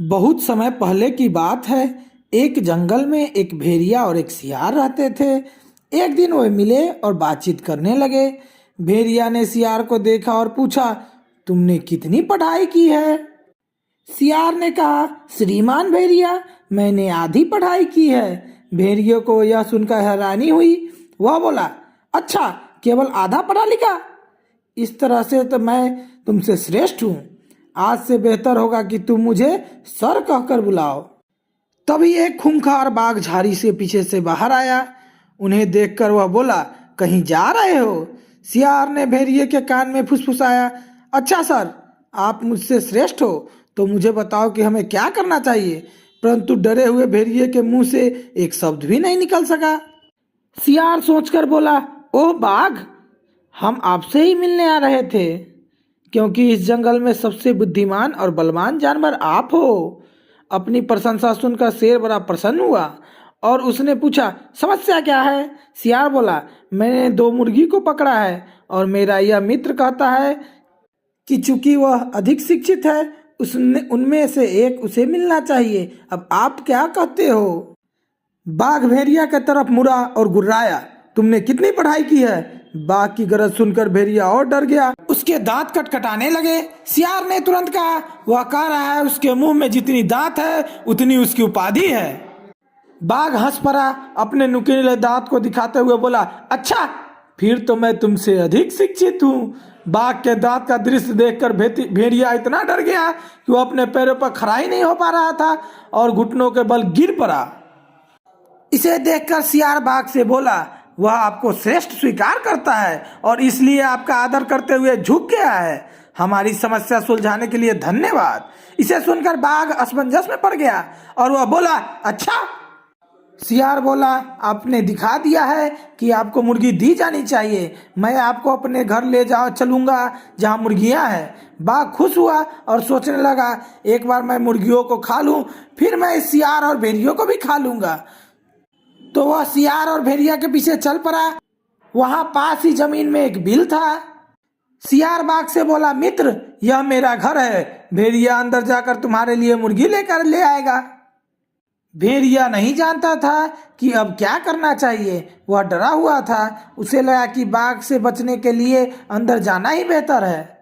बहुत समय पहले की बात है। एक जंगल में एक भेड़िया और एक सियार रहते थे। एक दिन वे मिले और बातचीत करने लगे। भेड़िया ने सियार को देखा और पूछा, तुमने कितनी पढ़ाई की है? सियार ने कहा, श्रीमान भेड़िया, मैंने आधी पढ़ाई की है। भेड़िए को यह सुनकर हैरानी हुई। वह बोला, अच्छा, केवल आधा पढ़ा लिखा? इस तरह से तो मैं तुमसे श्रेष्ठ हूँ। आज से बेहतर होगा कि तुम मुझे सर कहकर बुलाओ। तभी एक खूंखार बाघ झाड़ी से पीछे से बाहर आया। उन्हें देखकर वह बोला, कहीं जा रहे हो? सियार ने भेड़िए के कान में फुसफुसाया, अच्छा सर, आप मुझसे श्रेष्ठ हो तो मुझे बताओ कि हमें क्या करना चाहिए। परंतु डरे हुए भेड़िए के मुंह से एक शब्द भी नहीं निकल सका। सियार सोचकर बोला, ओह बाघ, हम आपसे ही मिलने आ रहे थे, क्योंकि इस जंगल में सबसे बुद्धिमान और बलवान जानवर आप हो। अपनी प्रशंसा सुनकर शेर बड़ा प्रसन्न हुआ और उसने पूछा, समस्या क्या है? सियार बोला, मैंने 2 मुर्गी को पकड़ा है और मेरा यह मित्र कहता है कि चूंकि वह अधिक शिक्षित है, उसने उनमें से एक उसे मिलना चाहिए। अब आप क्या कहते हो? बाघ भेड़िया के तरफ मुड़ा और गुर्राया, तुमने कितनी पढ़ाई की है? बाघ की गरज सुनकर भेड़िया और डर गया। उसके दांत कटकटाने लगे। सियार ने तुरंत कहा, वह कह रहा है उसके मुंह में जितनी दांत है उतनी उसकी उपाधि है। बाघ हंस पड़ा। अपने नुकीले दांत को दिखाते हुए बोला, अच्छा, फिर तो मैं तुमसे अधिक शिक्षित हूँ। बाघ के दांत का दृश्य देखकर भेड़िया इतना डर गया कि वह अपने पैरों पर खड़ा ही नहीं हो पा रहा था और घुटनों के बल गिर पड़ा। इसे देखकर सियार बाघ से बोला, वह आपको श्रेष्ठ स्वीकार करता है और इसलिए आपका आदर करते हुए झुक गया है। हमारी समस्या सुलझाने के लिए धन्यवाद। इसे सुनकर बाघ असमंजस में पड़ गया और वह बोला, अच्छा। सियार बोला, आपने दिखा दिया है कि आपको मुर्गी दी जानी चाहिए। मैं आपको अपने घर ले चलूंगा जहाँ मुर्गियाँ हैं। बाघ खुश हुआ और सोचने लगा, एक बार मैं मुर्गियों को खा लूँ, फिर मैं इस सियार और भेड़ियों को भी खा लूंगा। तो वह सियार और भेड़िया के पीछे चल पड़ा। वहां पास ही जमीन में एक बिल था। सियार बाघ से बोला, मित्र, यह मेरा घर है। भेड़िया अंदर जाकर तुम्हारे लिए मुर्गी लेकर ले आएगा। भेड़िया नहीं जानता था कि अब क्या करना चाहिए। वह डरा हुआ था। उसे लगा कि बाघ से बचने के लिए अंदर जाना ही बेहतर है।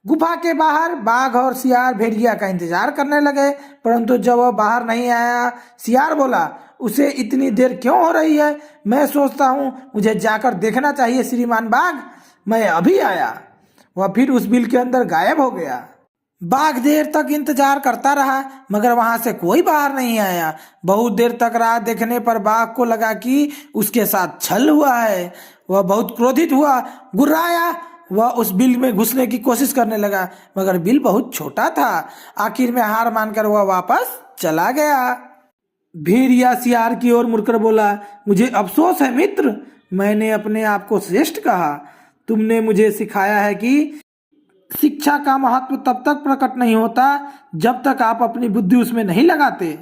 गुफा के बाहर बाघ और सियार भेड़िया का इंतजार करने लगे, परंतु जब वह बाहर नहीं आया, सियार बोला, उसे इतनी देर क्यों हो रही है? मैं सोचता हूँ मुझे जाकर देखना चाहिए श्रीमान बाघ, मैं अभी आया। वह फिर उस बिल के अंदर गायब हो गया। बाघ देर तक इंतजार करता रहा, मगर वहां से कोई बाहर नहीं आया। बहुत देर तक राह देखने पर बाघ को लगा कि उसके साथ छल हुआ है। वह बहुत क्रोधित हुआ, गुर्राया। वह उस बिल में घुसने की कोशिश करने लगा, मगर बिल बहुत छोटा था। आखिर में हार मानकर वह वापस चला गया। भेड़िया सियार की ओर मुड़कर बोला, मुझे अफसोस है मित्र, मैंने अपने आप को श्रेष्ठ कहा। तुमने मुझे सिखाया है कि शिक्षा का महत्व तब तक प्रकट नहीं होता जब तक आप अपनी बुद्धि उसमें नहीं लगाते।